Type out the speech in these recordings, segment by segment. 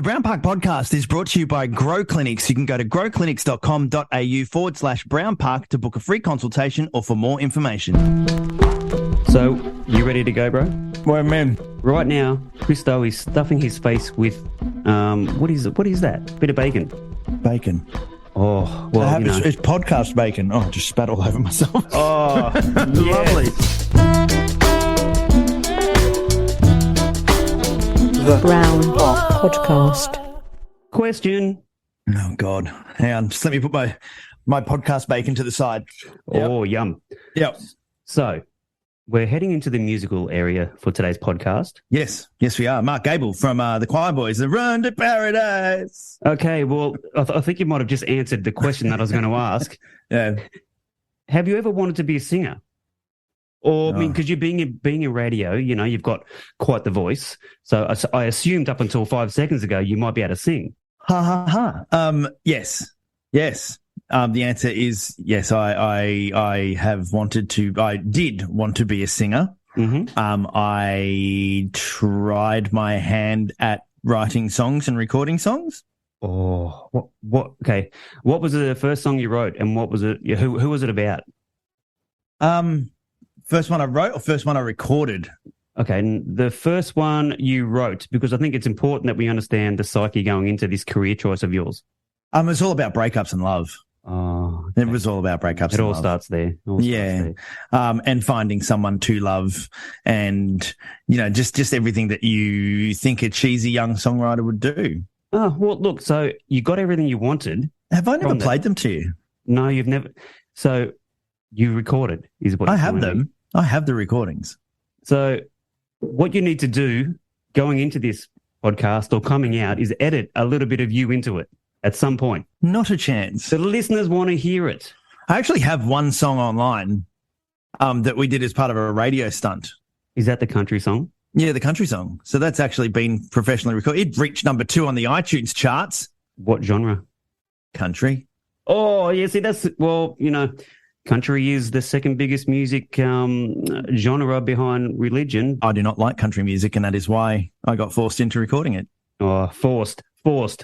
Brown Park podcast is brought to you by Grow Clinics. You can go to growclinics.com.au/Brown Park to book a free consultation or for more information. So, you ready to go, bro? Well, man. Right now, Christo is stuffing his face with, what is that? Bit of bacon. Bacon. Oh, well, It's podcast bacon. Oh, I just spat all over myself. Oh, lovely. The Brown Park Podcast. Question. Oh, God. Hang on. Just let me put my podcast bacon to the side. Oh, yum. Yep. So, we're heading into the musical area for today's podcast. Yes, we are. Mark Gable from the Choirboys, the Run to Paradise. Okay, well, I think you might have just answered the question that I was going to ask. Yeah. Have you ever wanted to be a singer? Or, I mean, because you're being in radio, you've got quite the voice. So I assumed up until 5 seconds ago you might be able to sing. Ha, ha, ha. Yes. The answer is yes. I did want to be a singer. Mm-hmm. I tried my hand at writing songs and recording songs. Oh, what? Okay. What was the first song you wrote, and what was it? Who was it about? First one I wrote or first one I recorded? Okay, and the first one you wrote, because I think it's important that we understand the psyche going into this career choice of yours. It was all about breakups and love. Oh, okay. It was all about breakups. It all love. starts there. And finding someone to love, and just everything that you think a cheesy young songwriter would do. Oh well, look. So you got everything you wanted. Have I never played them to you? No, you've never. So you recorded is what I have them. I have the recordings. So what you need to do going into this podcast or coming out is edit a little bit of you into it at some point. Not a chance. The listeners want to hear it. I actually have one song online that we did as part of a radio stunt. Is that the country song? Yeah, the country song. So that's actually been professionally recorded. It reached number 2 on the iTunes charts. What genre? Country. Oh, yeah, see, country is the second biggest music genre behind religion. I do not like country music, and that is why I got forced into recording it. Oh, forced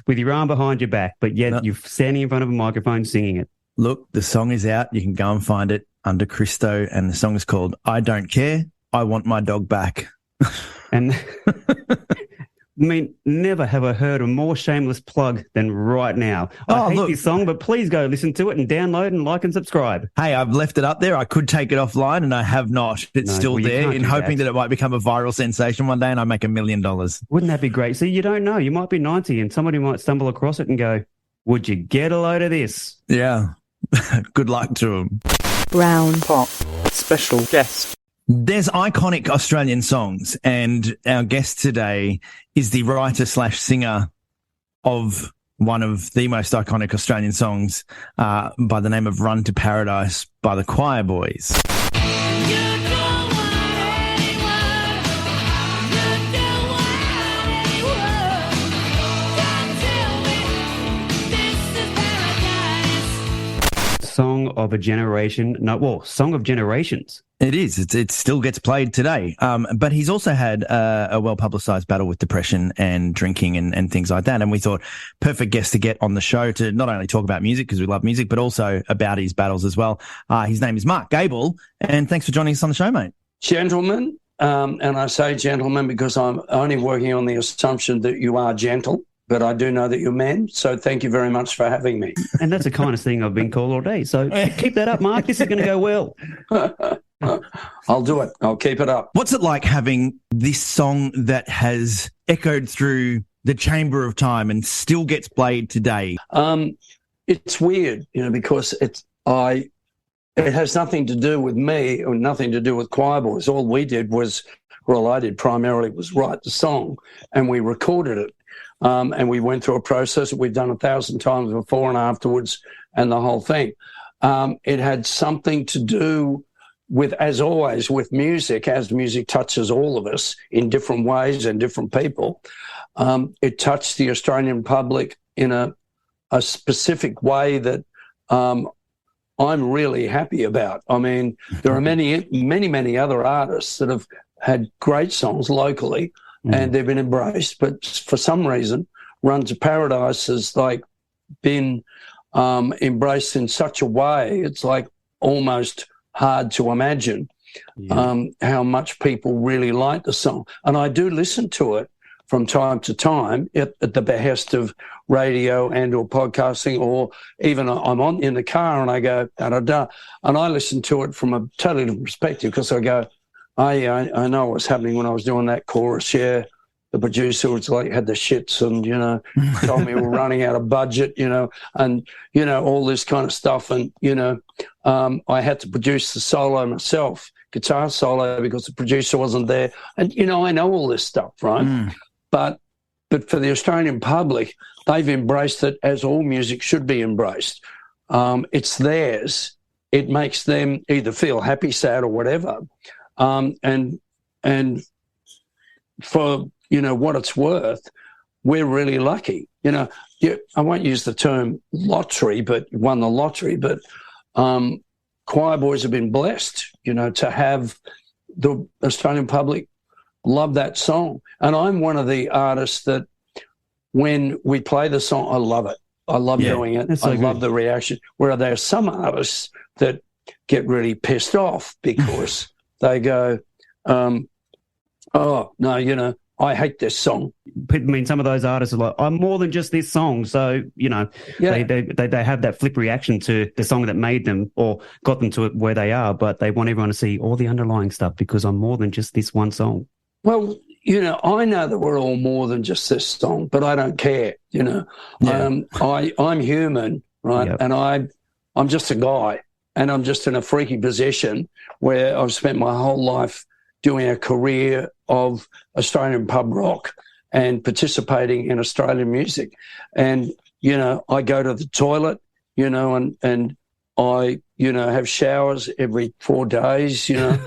with your arm behind your back, but yet you're standing in front of a microphone singing it. Look, the song is out. You can go and find it under Christo, and the song is called I Don't Care, I Want My Dog Back. And I mean, never have I heard a more shameless plug than right now. I hate this song, but please go listen to it and download and like and subscribe. Hey, I've left it up there. I could take it offline, and I have not. It's still there in hoping that it might become a viral sensation one day and I make $1 million. Wouldn't that be great? See, you don't know. You might be 90 and somebody might stumble across it and go, would you get a load of this? Yeah. Good luck to them. Brown Pop special guest. There's iconic Australian songs, and our guest today is the writer/singer of one of the most iconic Australian songs by the name of Run to Paradise by the Choirboys. Song of a generation. Song of generations. It is. It still gets played today. But he's also had a well-publicised battle with depression and drinking and things like that. And we thought perfect guest to get on the show to not only talk about music, because we love music, but also about his battles as well. His name is Mark Gable, and thanks for joining us on the show, mate. Gentlemen, and I say gentlemen because I'm only working on the assumption that you are gentle. But I do know that you're men, so thank you very much for having me. And that's the kindest thing I've been called all day. So keep that up, Mark. This is going to go well. I'll do it. I'll keep it up. What's it like having this song that has echoed through the chamber of time and still gets played today? It's weird, because it has nothing to do with me or nothing to do with Choirboys. All we did I did primarily was write the song, and we recorded it. And we went through a process that we've done 1,000 times before and afterwards, and the whole thing. It had something to do with, as always, with music, as music touches all of us in different ways and different people. It touched the Australian public in a specific way that I'm really happy about. I mean, there are many other artists that have had great songs locally, and they've been embraced. But for some reason, Run to Paradise has like been embraced in such a way, it's like almost hard to imagine how much people really like the song. And I do listen to it from time to time at the behest of radio and or podcasting, or even I'm in the car and I go da-da-da, and I listen to it from a totally different perspective, because I go, I know what's happening when I was doing that chorus. Yeah, the producer was like had the shits and, you know, told me we're running out of budget, you know, and, you know, all this kind of stuff. And, you know, I had to produce the solo myself, guitar solo, because the producer wasn't there. And, you know, I know all this stuff, right? But for the Australian public, they've embraced it as all music should be embraced. It's theirs. It makes them either feel happy, sad, or whatever. And for, you know, what it's worth, we're really lucky. You know, I won't use the term lottery, but won the lottery. But Choirboys have been blessed, you know, to have the Australian public love that song. And I'm one of the artists that when we play the song, I love it. I love doing it. I love the reaction. Where there are some artists that get really pissed off because they go, oh, no, you know, I hate this song. I mean, some of those artists are like, I'm more than just this song. So, you know, they have that flip reaction to the song that made them or got them to where they are, but they want everyone to see all the underlying stuff because I'm more than just this one song. Well, you know, I know that we're all more than just this song, but I don't care, you know. I'm human, right? Yep. And I'm just a guy, and I'm just in a freaky position where I've spent my whole life doing a career of Australian pub rock and participating in Australian music. And, you know, I go to the toilet, you know, and I, you know, have showers every 4 days, you know.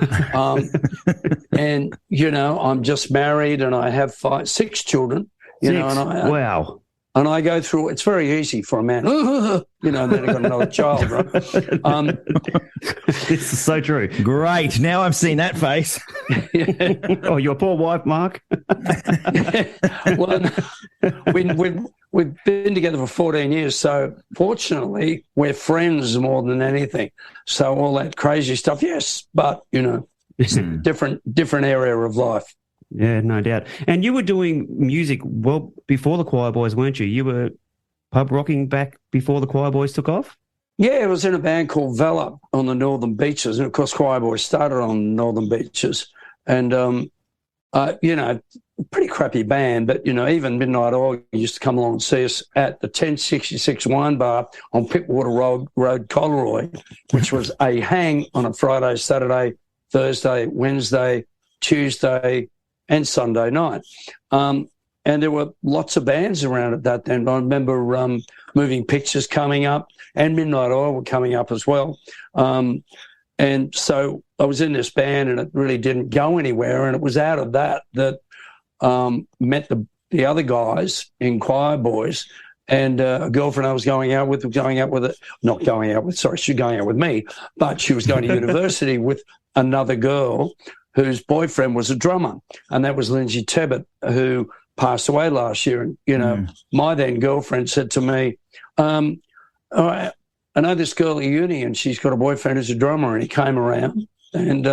And, you know, I'm just married and I have 6 children, you know. And wow. And I go through, it's very easy for a man, you know, then I've got another child, right? This is so true. Great. Now I've seen that face. Oh, your poor wife, Mark. Well, we've been together for 14 years, so fortunately we're friends more than anything. So all that crazy stuff, yes, but, you know, it's a different area of life. Yeah, no doubt. And you were doing music well before the Choirboys, weren't you? You were pub rocking back before the Choirboys took off? Yeah, I was in a band called Valor on the Northern Beaches. And, of course, Choirboys started on the Northern Beaches. And, you know, pretty crappy band. But, you know, even Midnight Oil used to come along and see us at the 1066 Wine Bar on Pittwater Road, Coleroy, which was a hang on a Friday, Saturday, Thursday, Wednesday, Tuesday, and Sunday night. And there were lots of bands around at that then. I remember Moving Pictures coming up and Midnight Oil were coming up as well. And so I was in this band and it really didn't go anywhere. And it was out of that met the other guys in Choirboys, and a girlfriend I was going out with, she was going out with me, but she was going to university with another girl whose boyfriend was a drummer, and that was Lindsay Tebbett, who passed away last year. And, you know, my then girlfriend said to me, all right, I know this girl at uni and she's got a boyfriend who's a drummer, and he came around. And,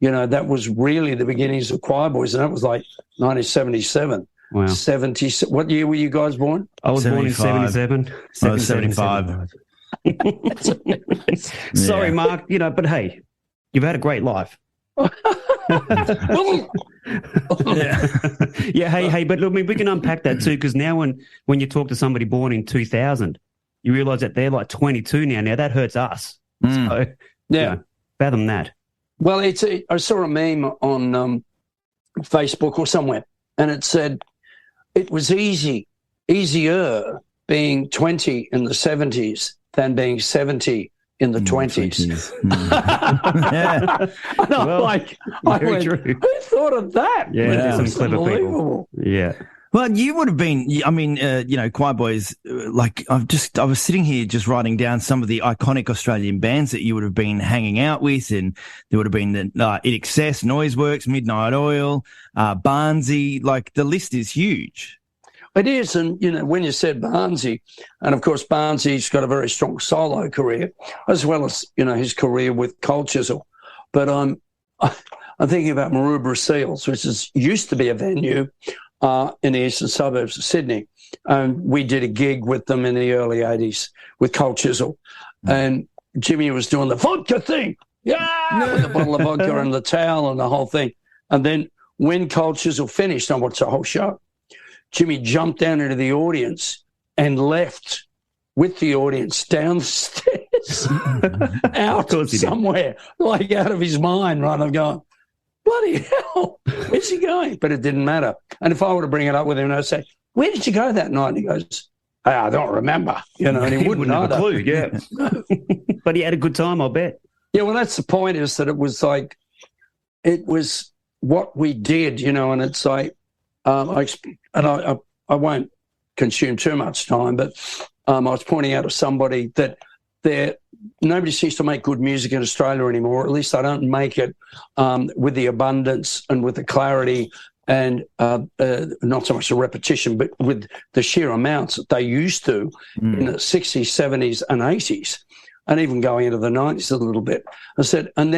you know, that was really the beginnings of Choirboys, and that was like 1977. Wow. 70. What year were you guys born? I was 75. Born in 77. I was 75. Sorry, Mark, you know, but hey, you've had a great life. Hey, but look, I mean, we can unpack that too, because now when you talk to somebody born in 2000, you realise that they're like 22 now. Now that hurts us. So, you know, fathom that. Well, I saw a meme on Facebook or somewhere, and it said it was easier being 20 in the 70s than being 70 in the 20s. Yeah. And I'm like, who thought of that? Yeah, some clever people. Yeah. Well, you would have been, I mean, you know, Choirboys, like I was sitting here just writing down some of the iconic Australian bands that you would have been hanging out with, and there would have been the In Excess, Noiseworks, Midnight Oil, Barnsey, like the list is huge. It is, and when you said Barnsey, and of course Barnsey's got a very strong solo career, as well as his career with Cold Chisel. But I'm thinking about Maroubra Seals, which used to be a venue in the eastern suburbs of Sydney, and we did a gig with them in the early '80s with Cold Chisel, and Jimmy was doing the vodka thing, with the bottle of vodka and the towel and the whole thing, and then when Cold Chisel finished, I watched the whole show. Jimmy jumped down into the audience and left with the audience down the stairs out somewhere, like out of his mind, right? I'm going, bloody hell, where's he going? But it didn't matter. And if I were to bring it up with him, I'd say, where did you go that night? And he goes, hey, I don't remember. And he wouldn't have either. a clue, yeah. But he had a good time, I'll bet. Yeah, well, that's the point, is that it was what we did, and it's like, I won't consume too much time, but I was pointing out to somebody that nobody seems to make good music in Australia anymore, or at least they don't make it with the abundance and with the clarity and not so much the repetition, but with the sheer amounts that they used to in the 60s, 70s and 80s, and even going into the 90s a little bit. I said, and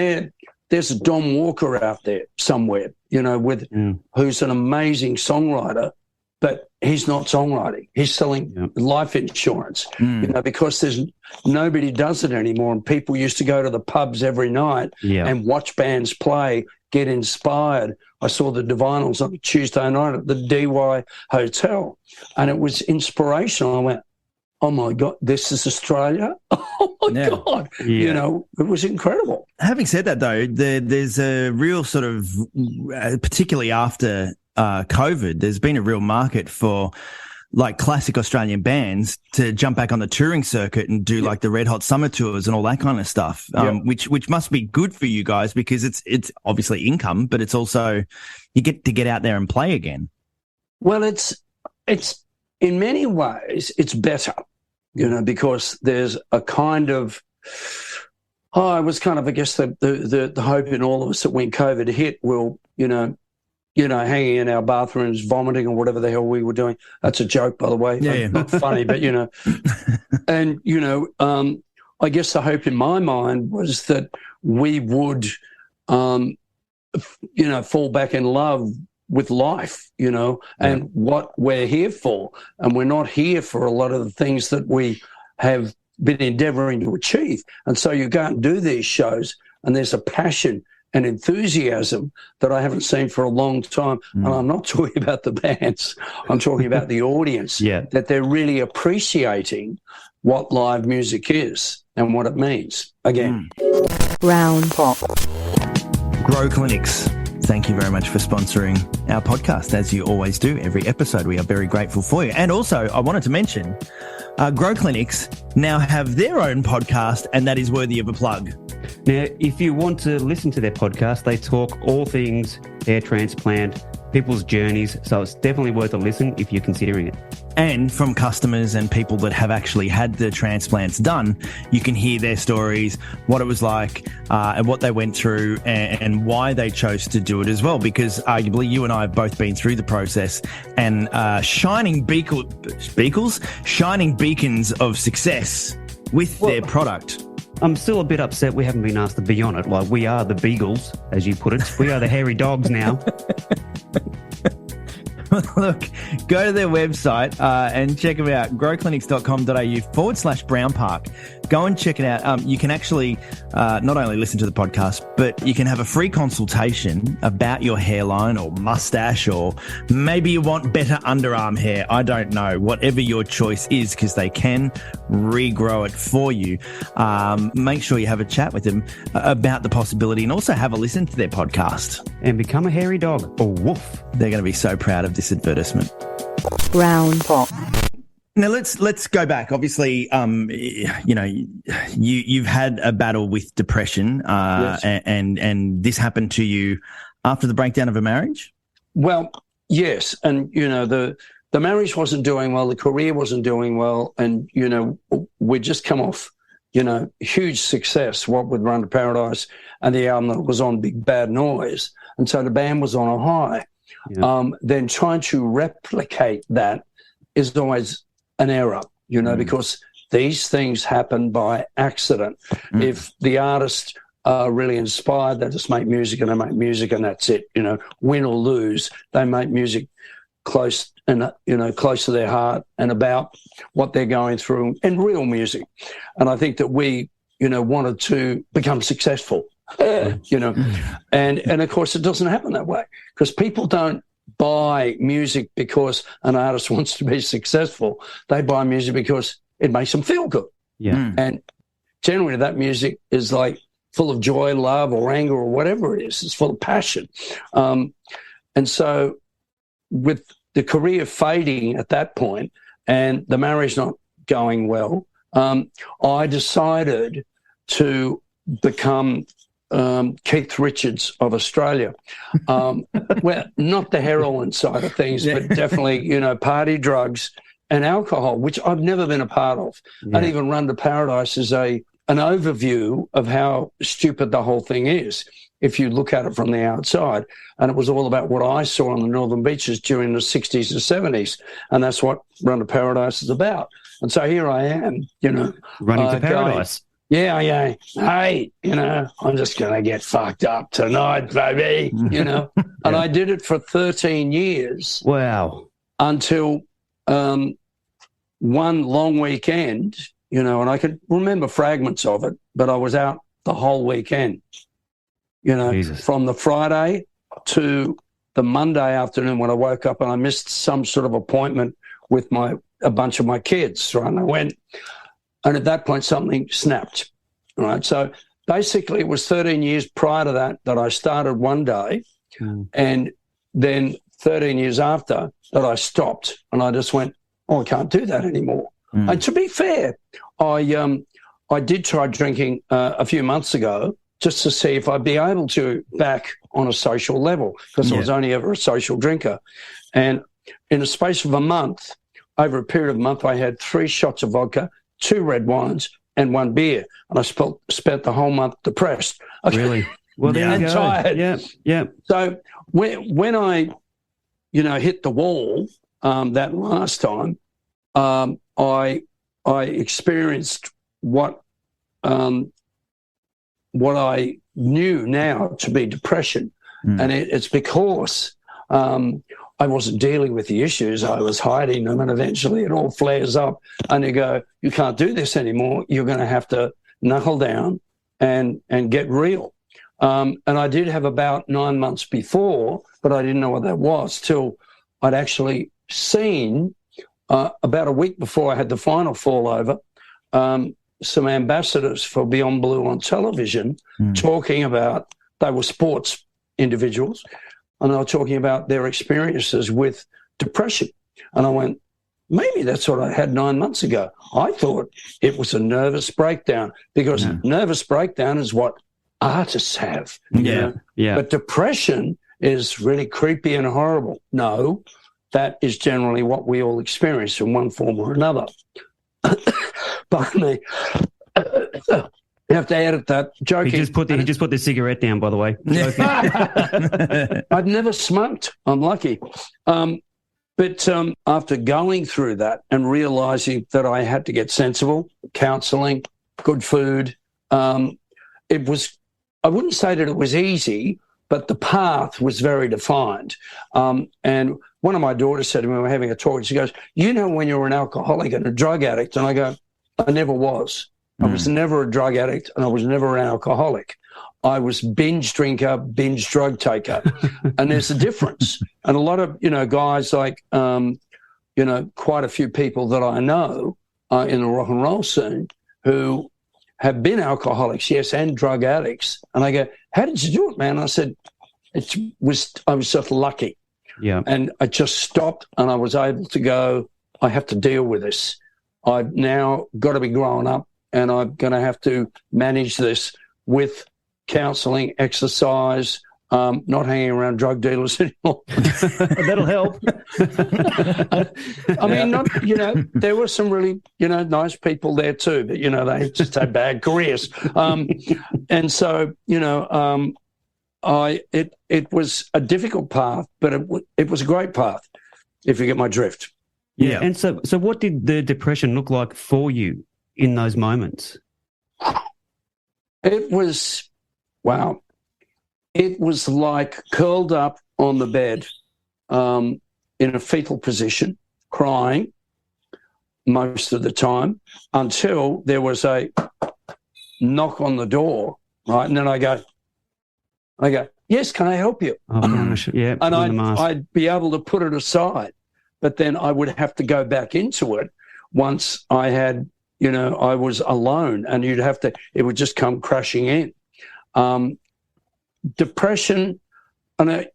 there's a Don Walker out there somewhere, who's an amazing songwriter, but he's not songwriting. He's selling life insurance, because nobody does it anymore. And people used to go to the pubs every night and watch bands play, get inspired. I saw the Divinals on a Tuesday night at the DY Hotel, and it was inspirational. I went, oh my God, this is Australia? Oh my God. Yeah. It was incredible. Having said that, though, there's a real sort of, particularly after COVID, there's been a real market for like classic Australian bands to jump back on the touring circuit and do like the Red Hot Summer Tours and all that kind of stuff, which must be good for you guys, because it's obviously income, but it's also you get to get out there and play again. Well, it's in many ways it's better, because there's a kind of it was kind of, I guess, the hope in all of us that when COVID hit, we'll hanging in our bathrooms, vomiting or whatever the hell we were doing. That's a joke, by the way. Yeah. Not funny, but, and, I guess the hope in my mind was that we would, fall back in love with life, and what we're here for. And we're not here for a lot of the things that we have been endeavouring to achieve. And so you go and do these shows, and there's a passion and enthusiasm that I haven't seen for a long time. And I'm not talking about the bands. I'm talking about the audience, that they're really appreciating what live music is and what it means. Again. Brown Pop. Grow Clinics. Thank you very much for sponsoring our podcast, as you always do every episode. We are very grateful for you. And also, I wanted to mention, Grow Clinics now have their own podcast, and that is worthy of a plug. Now, if you want to listen to their podcast, they talk all things hair transplant, people's journeys, so it's definitely worth a listen if you're considering it. And from customers and people that have actually had the transplants done, you can hear their stories, what it was like, and what they went through, and why they chose to do it as well. Because arguably, you and I have both been through the process, and shining beacons of success with their product. I'm still a bit upset we haven't been asked to be on it. Like, we are the Beagles, as you put it. We are the hairy dogs now. Look, go to their website and check them out, growclinics.com.au/Brown Park. Go and check it out. You can actually not only listen to the podcast, but you can have a free consultation about your hairline or mustache, or maybe you want better underarm hair. I don't know. Whatever your choice is, because they can regrow it for you. Make sure you have a chat with them about the possibility, and also have a listen to their podcast. And become a hairy dog. Or woof. They're going to be so proud of this advertisement. Brown Pop. Now let's go back. Obviously, you've had a battle with depression, yes. and this happened to you after the breakdown of a marriage. Well, yes, and the marriage wasn't doing well, the career wasn't doing well, and we'd just come off huge success, what with Run to Paradise and the album that was on, Big Bad Noise, and so the band was on a high. Yeah. Then trying to replicate that is always an error, because these things happen by accident. If the artists are really inspired, they just make music and they make music and that's it. Win or lose, they make music close to their heart and about what they're going through, and real music. And I think that we, wanted to become successful, and of course it doesn't happen that way, because people don't buy music because an artist wants to be successful. They buy music because it makes them feel good. Yeah. And generally that music is like full of joy, love, or anger, or whatever it is. It's full of passion. And so with the career fading at that point and the marriage not going well, I decided to become Keith Richards of Australia. Well, not the heroin side of things, but definitely, party, drugs, and alcohol, which I've never been a part of. Yeah. I'd even Run to Paradise as an overview of how stupid the whole thing is, if you look at it from the outside. And it was all about what I saw on the northern beaches during the 60s and 70s. And that's what Run to Paradise is about. And so here I am, Running to Paradise. Yeah. Hey, I'm just going to get fucked up tonight, baby, And I did it for 13 years. Wow. Until one long weekend, and I could remember fragments of it, but I was out the whole weekend, Jesus. From the Friday to the Monday afternoon when I woke up and I missed some sort of appointment with a bunch of my kids, right? And I went, and at that point something snapped, right? So basically it was 13 years prior to that I started one day, and then 13 years after that I stopped, and I just went, I can't do that anymore. And to be fair, I did try drinking a few months ago just to see if I'd be able to back on a social level, because I was only ever a social drinker. And in the space of a month, over a period of a month, I had 3 shots of vodka, 2 red wines, and 1 beer. And I spent the whole month depressed. Really? Well, there you go. Tired. Yeah. So when I, hit the wall that last time, I experienced what I knew now to be depression. And it's because I wasn't dealing with the issues. I was hiding them, and eventually it all flares up and you go, you can't do this anymore. You're going to have to knuckle down and get real. And I did have about 9 months before, but I didn't know what that was till I'd actually seen about a week before I had the final fall over, some ambassadors for Beyond Blue on television talking about, they were sports individuals, and they were talking about their experiences with depression. And I went, maybe that's what I had 9 months ago. I thought it was a nervous breakdown, because nervous breakdown is what artists have. Yeah. But depression is really creepy and horrible. No, that is generally what we all experience in one form or another. Pardon me. You have to edit that. Joking. He just put the cigarette down, by the way. I've never smoked. I'm lucky. But after going through that and realising that I had to get sensible, counselling, good food, it was, I wouldn't say that it was easy, but the path was very defined. And one of my daughters said to me, we were having a talk, she goes, when you're an alcoholic and a drug addict? And I go, I never was. I was never a drug addict, and I was never an alcoholic. I was binge drinker, binge drug taker. And there's a difference. And a lot of, guys like, quite a few people that I know in the rock and roll scene who have been alcoholics, yes, and drug addicts. And I go, how did you do it, man? And I said, I was just lucky. Yeah. And I just stopped, and I was able to go, I have to deal with this. I've now got to be grown up, and I'm going to have to manage this with counselling, exercise, not hanging around drug dealers anymore. That'll help. I mean, there were some really, nice people there too, but, they just had bad careers. And so, it was a difficult path, but it was a great path, if you get my drift. Yeah. And so what did the depression look like for you in those moments? It was, wow. It was like curled up on the bed in a fetal position, crying most of the time until there was a knock on the door, right? And then I go, yes, can I help you? Oh, yeah. And I'd be able to put it aside, but then I would have to go back into it once I had, I was alone, and it would just come crashing in. Depression, and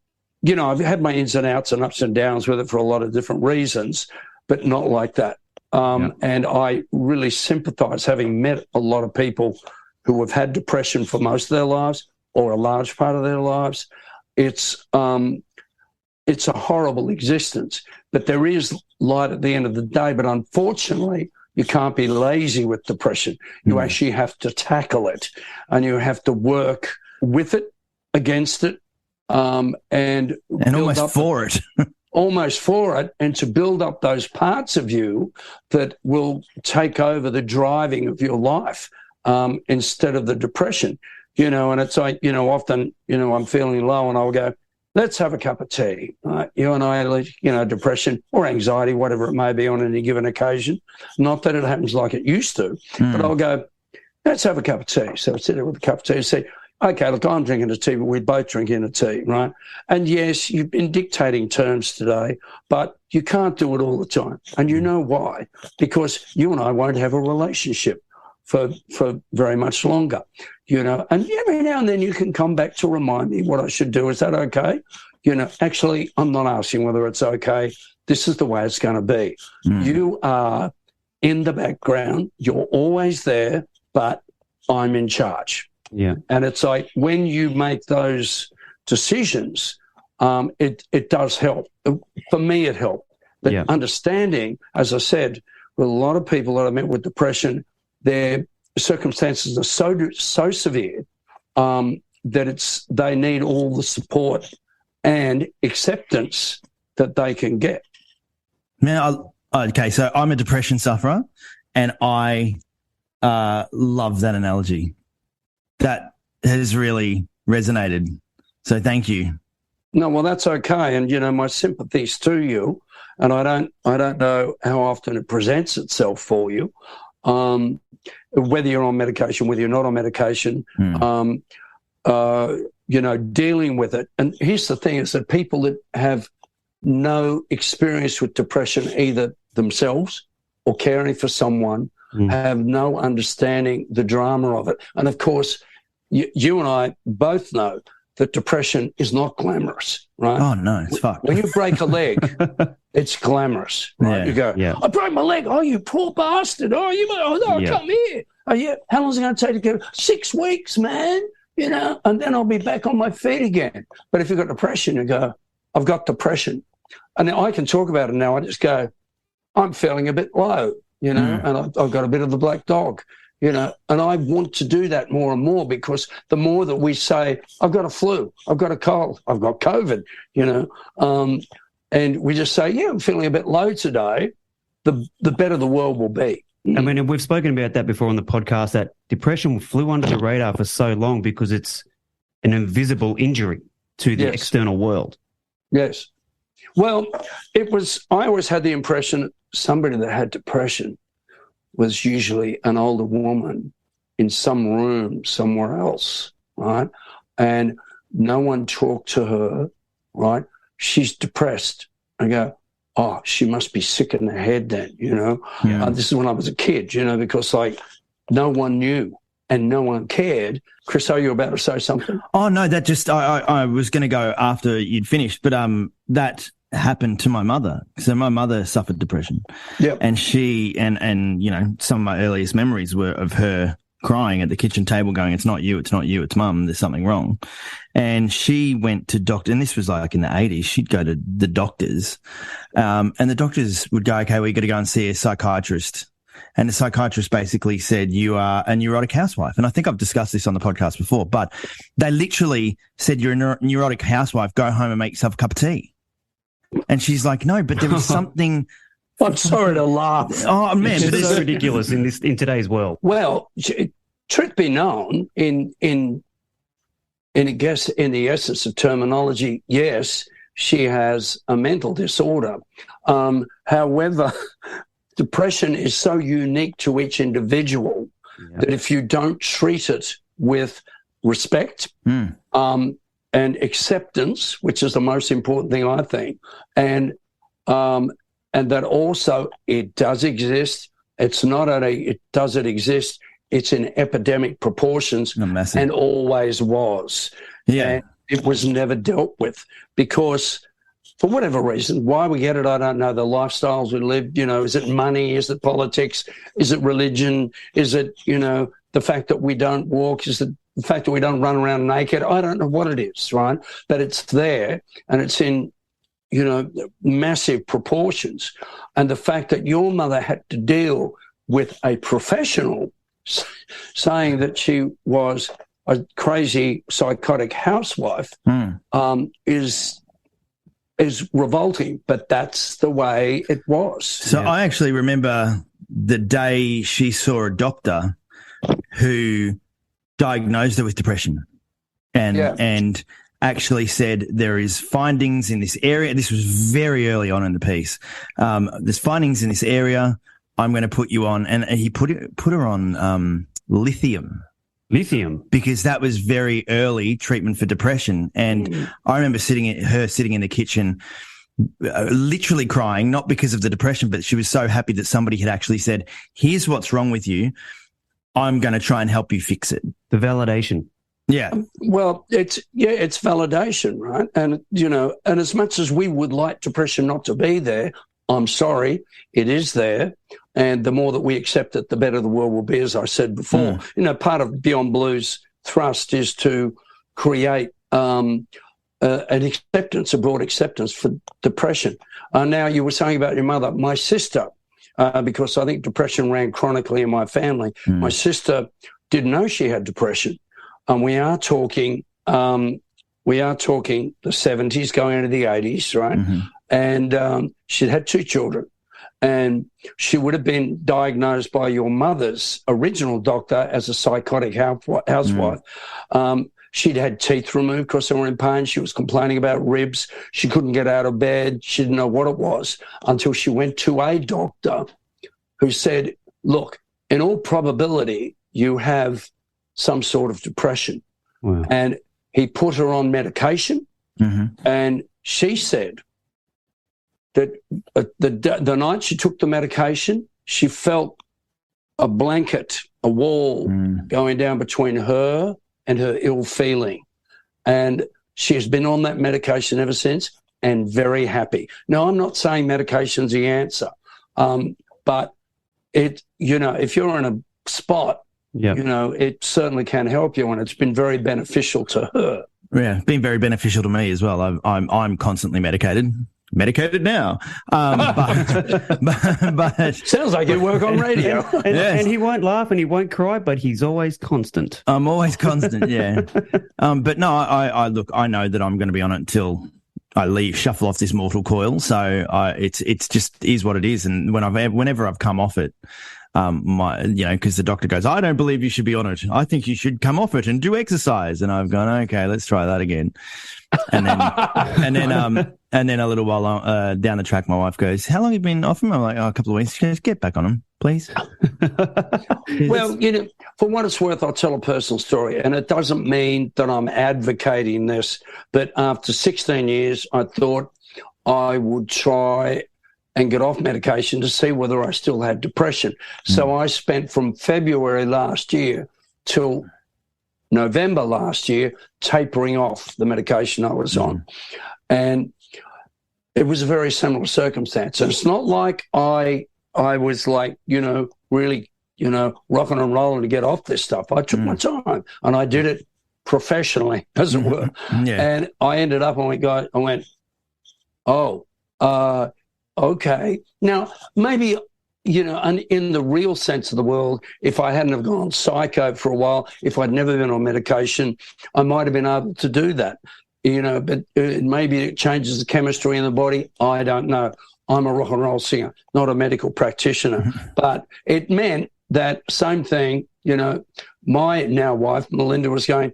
I've had my ins and outs and ups and downs with it for a lot of different reasons, but not like that. And I really sympathise, having met a lot of people who have had depression for most of their lives or a large part of their lives. It's a horrible existence, but there is light at the end of the day. But unfortunately, you can't be lazy with depression. You actually have to tackle it, and you have to work with it, against it, and almost for it. Almost for it, and to build up those parts of you that will take over the driving of your life instead of the depression. And it's like, often, I'm feeling low and I'll go, let's have a cup of tea. You and I, depression or anxiety, whatever it may be on any given occasion. Not that it happens like it used to, but I'll go, let's have a cup of tea. So I sit there with a cup of tea and say, okay, look, I'm drinking a tea, but we're both drinking a tea, right? And yes, you've been dictating terms today, but you can't do it all the time. And you know why? Because you and I won't have a relationship for very much longer, and every now and then you can come back to remind me what I should do. Is that okay? Actually, I'm not asking whether it's okay. This is the way it's going to be. You are in the background. You're always there, but I'm in charge. Yeah. And it's like when you make those decisions, it does help. For me, it helped. But understanding, as I said, with a lot of people that I met with depression, their circumstances are so severe that they need all the support and acceptance that they can get. Now, okay, so I'm a depression sufferer, and I love that analogy. That has really resonated. So thank you. No, well, that's okay. And, my sympathies to you. And I don't know how often it presents itself for you, whether you're on medication, whether you're not on medication, dealing with it. And here's the thing, is that people that have no experience with depression, either themselves or caring for someone, have no understanding the drama of it. And, of course, you and I both know that depression is not glamorous, right? Oh, no, it's fucked. When you break a leg, it's glamorous, right? You go, I broke my leg. Oh, you poor bastard. Oh, come here. Oh, yeah. How long is it going to take to get 6 weeks, man? And then I'll be back on my feet again. But if you've got depression, you go, I've got depression. And I can talk about it now. I just go, I'm feeling a bit low, and I've got a bit of the black dog. And I want to do that more and more, because the more that we say, I've got a flu, I've got a cold, I've got COVID, and we just say, I'm feeling a bit low today, the better the world will be. I mean, we've spoken about that before on the podcast, that depression flew under the radar for so long because it's an invisible injury to the external world. Yes. Well, I always had the impression somebody that had depression was usually an older woman in some room somewhere else, right? And no one talked to her, right? She's depressed. I go, oh, she must be sick in the head then, This is when I was a kid, because no one knew and no one cared. Chris, are you about to say something? Oh, no, that just, I was going to go after you'd finished, but that happened to my mother. So my mother suffered depression. Yeah. And she, and some of my earliest memories were of her crying at the kitchen table going, it's not you, it's mum, there's something wrong. And she went to doctor, and this was like in the 80s, she'd go to the doctors, and the doctors would go, okay, well, you got to go and see a psychiatrist. And the psychiatrist basically said, you are a neurotic housewife. And I think I've discussed this on the podcast before, but they literally said, you're a neurotic housewife, go home and make yourself a cup of tea. And she's like, no, but there was something I'm sorry to laugh. Oh man, It's so ridiculous in today's world. Well, truth be known, in the essence of terminology, yes, she has a mental disorder. However, depression is so unique to each individual that if you don't treat it with respect and acceptance, which is the most important thing, I think, and that also it does exist. It's not does it exist. It's in epidemic proportions and always was. Yeah. And it was never dealt with because for whatever reason, why we get it, I don't know. The lifestyles we live, is it money? Is it politics? Is it religion? Is it, the fact that we don't walk? Is it the fact that we don't run around naked? I don't know what it is, right? But it's there and it's in, massive proportions. And the fact that your mother had to deal with a professional saying that she was a crazy psychotic housewife is revolting, but that's the way it was. So I actually remember the day she saw a doctor who diagnosed her with depression and actually said there is findings in this area. This was very early on in the piece. There's findings in this area. I'm going to put you on, and he put her on lithium. Lithium, because that was very early treatment for depression. And I remember sitting in the kitchen, literally crying, not because of the depression, but she was so happy that somebody had actually said, "Here's what's wrong with you. I'm going to try and help you fix it." The validation. Yeah. Well, it's validation, right? And, and as much as we would like depression not to be there, I'm sorry, it is there. And the more that we accept it, the better the world will be, as I said before. Part of Beyond Blues' thrust is to create an acceptance, a broad acceptance for depression. Now, you were saying about your mother. My sister, because I think depression ran chronically in my family, my sister didn't know she had depression. And we are talking the 70s going into the 80s, right? And she'd had 2 children. And she would have been diagnosed by your mother's original doctor as a psychotic housewife. She'd had teeth removed because they were in pain. She was complaining about ribs. She couldn't get out of bed. She didn't know what it was until she went to a doctor who said, "Look, in all probability, you have some sort of depression." Wow. And he put her on medication. And she said that the night she took the medication, she felt a blanket, a wall going down between her and her ill feeling. And she has been on that medication ever since and very happy. Now, I'm not saying medication's the answer, but if you're in a spot, it certainly can help you, and it's been very beneficial to her. Yeah, it's been very beneficial to me as well. I'm constantly medicated now. But sounds like you work on radio. And he won't laugh and he won't cry, but he's always constant. I'm always constant, yeah. But no, I look, I know that I'm going to be on it until I shuffle off this mortal coil. So it's just is what it is. And whenever I've come off it, because the doctor goes, "I don't believe you should be on it. I think you should come off it and do exercise." And I've gone, "Okay, let's try that again." And then a little while down the track, my wife goes, "How long have you been off him?" I'm like, "A couple of weeks." She goes, "Get back on him, please." Well, for what it's worth, I'll tell a personal story, and it doesn't mean that I'm advocating this, but after 16 years, I thought I would try and get off medication to see whether I still had depression. So I spent from February last year till November last year tapering off the medication I was on. And it was a very similar circumstance. And it's not like I was like, really, rocking and rolling to get off this stuff. I took my time and I did it professionally, as it were. Yeah. And I ended up I went, okay. Now, maybe, in the real sense of the world, if I hadn't have gone psycho for a while, if I'd never been on medication, I might have been able to do that. But maybe it changes the chemistry in the body. I don't know. I'm a rock and roll singer, not a medical practitioner. But it meant that same thing, you know, my now wife, Melinda, was going,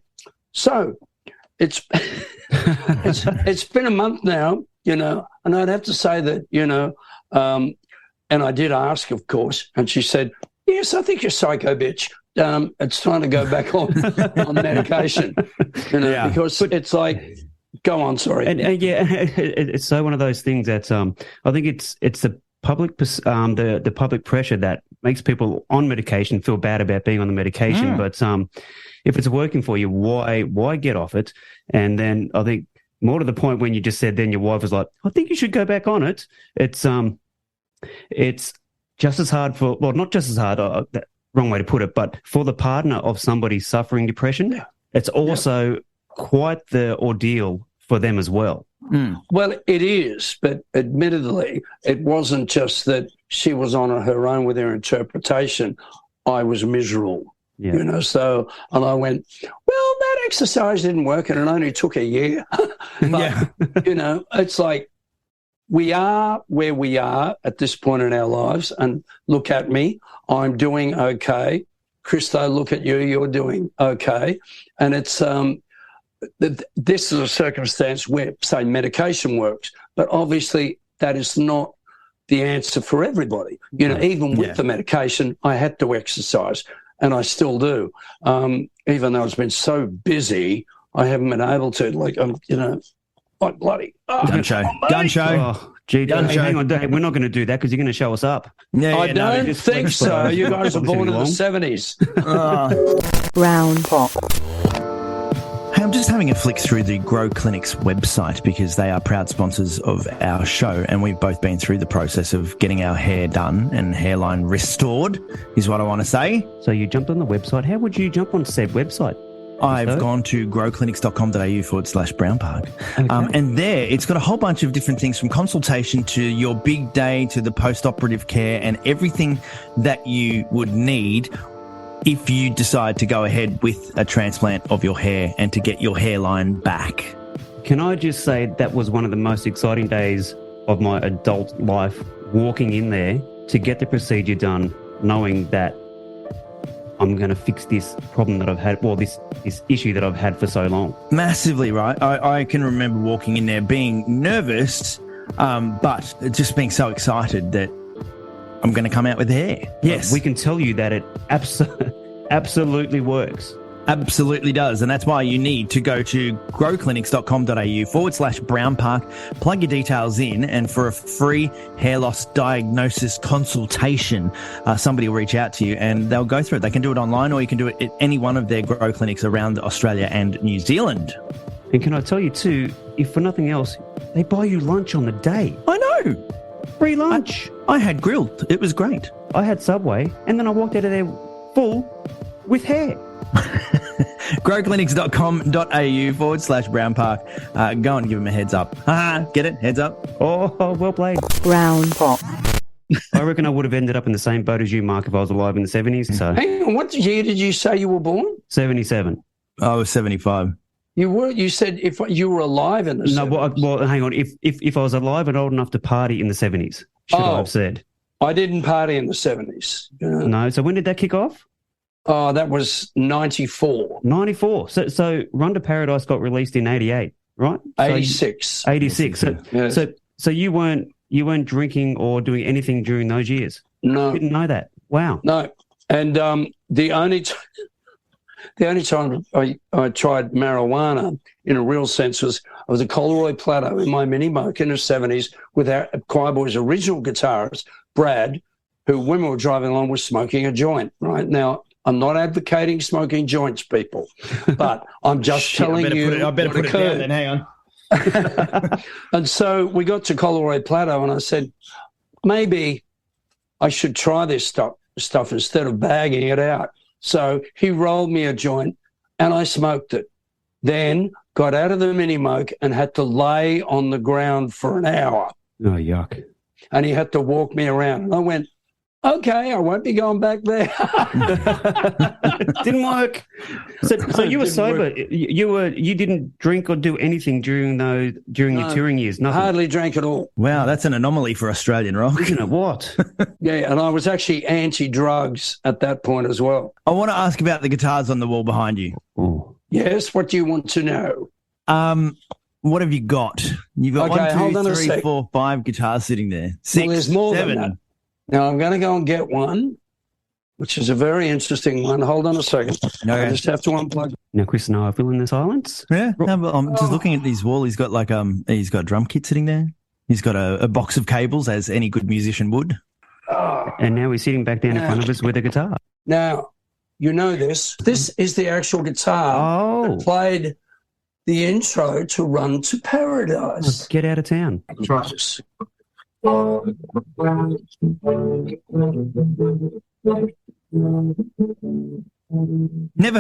so it's it's been a month now, you know, and I'd have to say that, you know, and I did ask, of course, and she said, yes, I think you're psycho, bitch. It's time to go back on medication, you know, because it's like, go on, sorry. And it's so one of those things that I think it's the public pressure that makes people on medication feel bad about being on the medication. But if it's working for you, why get off it? And then I think more to the point when you just said, then your wife was like, I think you should go back on it. It's just as hard for, well, not just as hard, wrong way to put it, but for the partner of somebody suffering depression, it's also quite the ordeal for them as well. Well, it is, but admittedly, it wasn't just that she was on her own with her interpretation. I was miserable, you know, so, and I went, well, that exercise didn't work and it only took a year. But, you know, it's like, we are where we are at this point in our lives, and look at me, I'm doing okay. Christo, look at you, you're doing okay. And it's this is a circumstance where, say, medication works, but obviously that is not the answer for everybody. You know, even with the medication, I had to exercise, and I still do. Even though it's been so busy, I haven't been able to. Like, you know, like bloody gun show. Oh, gee, hang on, Dave. We're not going to do that because you're going to show us up. I don't think so. You guys are born in the 70s. Brown pop. Hey, I'm just having a flick through the Grow Clinic's website because they are proud sponsors of our show, and we've both been through the process of getting our hair done and hairline restored, is what I want to say. So you jumped on the website. How would you jump on said website? I've gone to growclinics.com.au/Brown Park. Okay. And there it's got a whole bunch of different things, from consultation to your big day to the post-operative care and everything that you would need if you decide to go ahead with a transplant of your hair and to get your hairline back. Can I just say that was one of the most exciting days of my adult life, walking in there to get the procedure done, knowing that I'm going to fix this problem that I've had, or this issue that I've had for so long. Massively, right? I can remember walking in there being nervous, but just being so excited that I'm going to come out with hair. Yes. We can tell you that it absolutely works. Absolutely does. And that's why you need to go to growclinics.com.au/Brown Park, plug your details in, and for a free hair loss diagnosis consultation, somebody will reach out to you and they'll go through it. They can do it online, or you can do it at any one of their Grow Clinics around Australia and New Zealand. And can I tell you too, if for nothing else, they buy you lunch on the day. I know. Free lunch. I had grilled. It was great. I had Subway, and then I walked out of there full with hair. growclinics.com.au/Brown Park. Go and give them a heads up. Get it? Heads up. Oh, well played. Brown pop. I reckon I would have ended up in the same boat as you, Mark, if I was alive in the 70s. So Hang on, what year did you say you were born? 77. I was 75. You were. You said if you were alive in the 70s. Well, hang on. If I was alive and old enough to party in the 70s, should I have said? I didn't party in the 70s. You know? No. So when did that kick off? Oh, that was 94. 94. So Run to Paradise got released in 88, right? 86. 86. Yes. So you weren't drinking or doing anything during those years? No. Didn't know that. Wow. No. And the only time I tried marijuana in a real sense was I was a Colroy Plateau in my mini moke in the 70s with our Choirboys' original guitarist, Brad, who when we were driving along was smoking a joint, right? Now, I'm not advocating smoking joints, people, but I'm just telling you. I better put it down then, hang on. And so we got to Colroy Plateau and I said, maybe I should try this stuff instead of bagging it out. So he rolled me a joint and I smoked it. Then got out of the mini moke and had to lay on the ground for an hour. Oh, yuck. And he had to walk me around. And I went, Okay, I won't be going back there. Didn't work. So you were sober. You didn't drink or do anything during your touring years. Nothing. Hardly drank at all. Wow, that's an anomaly for Australian rock. Isn't it? What? Yeah, and I was actually anti-drugs at that point as well. I want to ask about the guitars on the wall behind you. Oh. Yes, what do you want to know? What have you got? You've got Okay, hold 1, on 2, a 3, sec. 4, 5 guitars sitting there. 6, Well, there's more 7. than that. Now, I'm going to go and get one, which is a very interesting one. Hold on a second. Okay. I just have to unplug. Now, Chris and I are filling the silence. Yeah, no, but I'm just looking at his wall. He's got he's got a drum kit sitting there. He's got a box of cables, as any good musician would. And now he's sitting back down in front of us with a guitar. Now, you know this. This is the actual guitar that played the intro to Run to Paradise. Get out of town. Try this. Never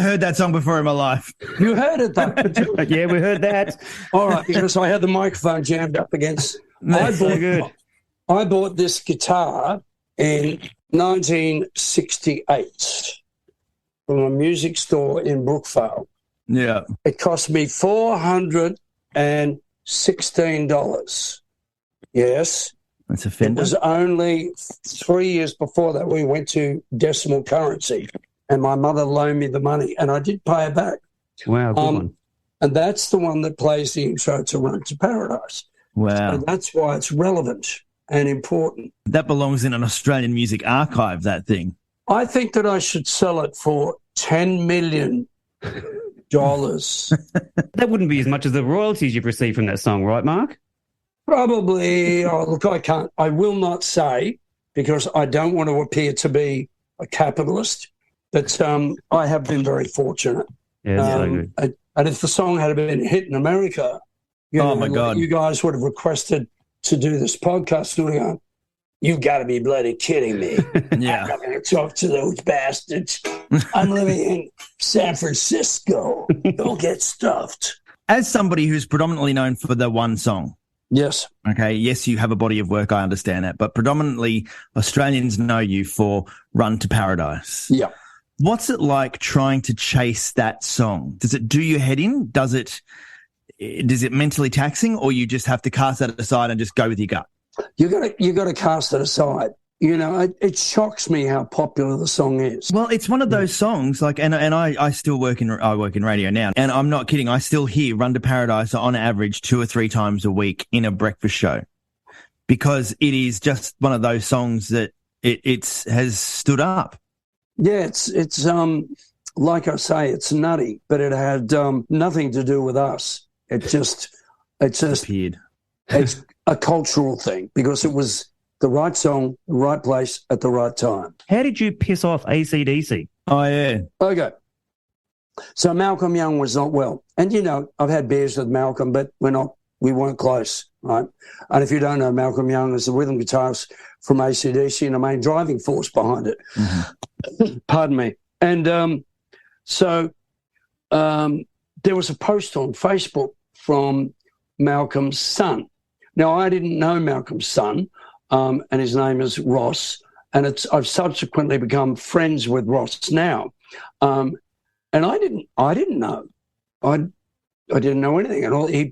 heard that song before in my life. You heard it, though. Yeah, we heard that. All right, because I had the microphone jammed up against. I bought this guitar in 1968 from a music store in Brookvale. Yeah. It cost me $416. Yes. That's a It Fender. was only 3 years before that we went to decimal currency, and my mother loaned me the money, and I did pay her back. Wow, good one. And that's the one that plays the intro to Run to Paradise. Wow. And that's why it's relevant and important. That belongs in an Australian music archive, that thing. I think that I should sell it for $10 million. That wouldn't be as much as the royalties you've received from that song, right, Mark? Probably. Oh, look, I will not say, because I don't want to appear to be a capitalist, but I have been very fortunate. Yeah, so good. And if the song had been a hit in America, my God, you guys would have requested to do this podcast. And going, you've got to be bloody kidding me. Yeah. I'm not going to talk to those bastards. I'm living in San Francisco. Don't get stuffed. As somebody who's predominantly known for the one song, Yes. okay, yes, you have a body of work, I understand that, but predominantly Australians know you for Run to Paradise. Yeah. What's it like trying to chase that song? Does it do your head in? Is it mentally taxing, or you just have to cast that aside and just go with your gut? You got to cast it aside. It shocks me how popular the song is. Well, it's one of those songs, like, and I still work in radio now, and I'm not kidding. I still hear Run to Paradise on average 2 or 3 times a week in a breakfast show, because it is just one of those songs that it has stood up. Yeah, it's like I say, it's nutty, but it had nothing to do with us. It's just Appeared. It's a cultural thing, because it was the right song, the right place at the right time. How did you piss off AC/DC? Oh, yeah. Okay. So Malcolm Young was not well. And, I've had beers with Malcolm, but we weren't close, right? And if you don't know, Malcolm Young is the rhythm guitarist from AC/DC and the main driving force behind it. Mm-hmm. Pardon me. And so there was a post on Facebook from Malcolm's son. Now, I didn't know Malcolm's son, and his name is Ross, and I've subsequently become friends with Ross now. And I didn't know. I didn't know anything at all. He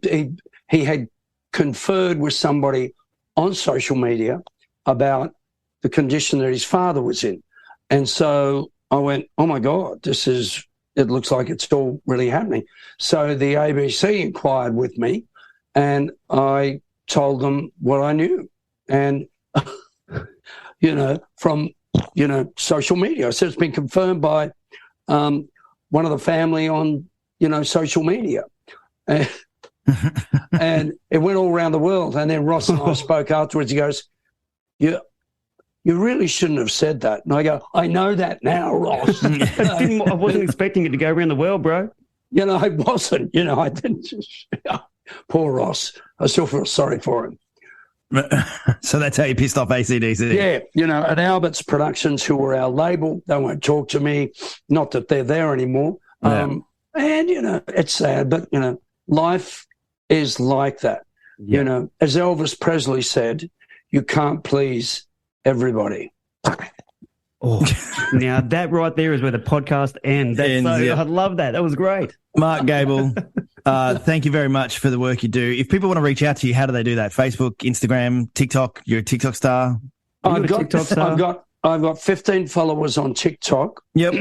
had conferred with somebody on social media about the condition that his father was in. And so I went, oh, my God, it looks like it's all really happening. So the ABC inquired with me, and I told them what I knew. And, from, social media. I said it's been confirmed by one of the family on, social media. And it went all around the world. And then Ross and I spoke afterwards. He goes, you really shouldn't have said that. And I go, I know that now, Ross. I wasn't expecting it to go around the world, bro. I wasn't. I didn't. Poor Ross. I still feel sorry for him. So that's how you pissed off AC/DC. Yeah, at Albert's Productions, who were our label, they won't talk to me. Not that they're there anymore. Yeah. And, it's sad, but, life is like that. Yeah. As Elvis Presley said, you can't please everybody. Oh, now that right there is where the podcast ends. I love that. That was great. Mark Gable, thank you very much for the work you do. If people want to reach out to you, how do they do that? Facebook, Instagram, TikTok? You're a TikTok star? I've got 15 followers on TikTok. Yep.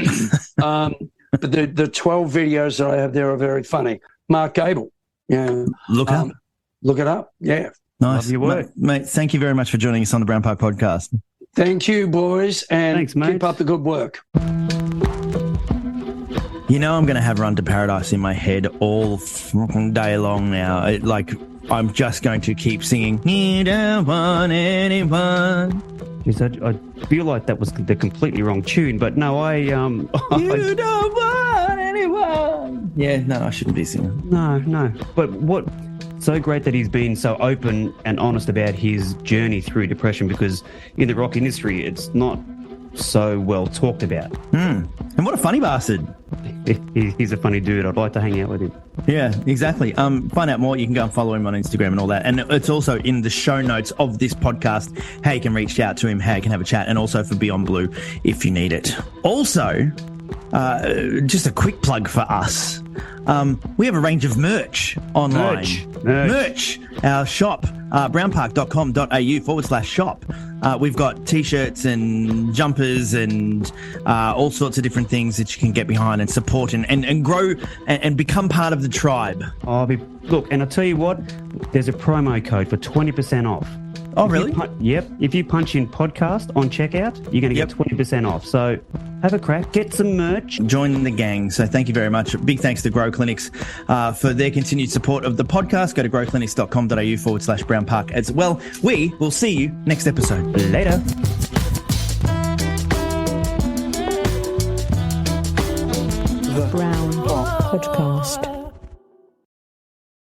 But the 12 videos that I have there are very funny. Mark Gable. Yeah. Look it up. Yeah. Nice. Love your work. Mate, thank you very much for joining us on the Brown Park podcast. Thank you, boys, and thanks, mate. Keep up the good work. You know I'm going to have Run to Paradise in my head all fucking day long now. I'm just going to keep singing, You don't want anyone. Jeez, I feel like that was the completely wrong tune, but no, You don't want anyone. Yeah, no, I shouldn't be singing. No. But what... So great that he's been so open and honest about his journey through depression, because in the rock industry, it's not so well talked about. And what a funny bastard. He's a funny dude. I'd like to hang out with him. Yeah, exactly. Find out more. You can go and follow him on Instagram and all that. And it's also in the show notes of this podcast how you can reach out to him, how you can have a chat, and also for Beyond Blue if you need it. Also, just a quick plug for us. We have a range of merch online. Merch. Our shop, brownpark.com.au/shop. We've got T-shirts and jumpers and all sorts of different things that you can get behind and support and grow and become part of the tribe. Look, and I'll tell you what, there's a promo code for 20% off. Oh, really? Yep. If you punch in podcast on checkout, you're going to get 20% off. So have a crack, get some merch. Join the gang. So thank you very much. Big thanks to Grow Clinics for their continued support of the podcast. Go to growclinics.com.au/Brown Park as well. We will see you next episode. Later. The Brown Park Podcast.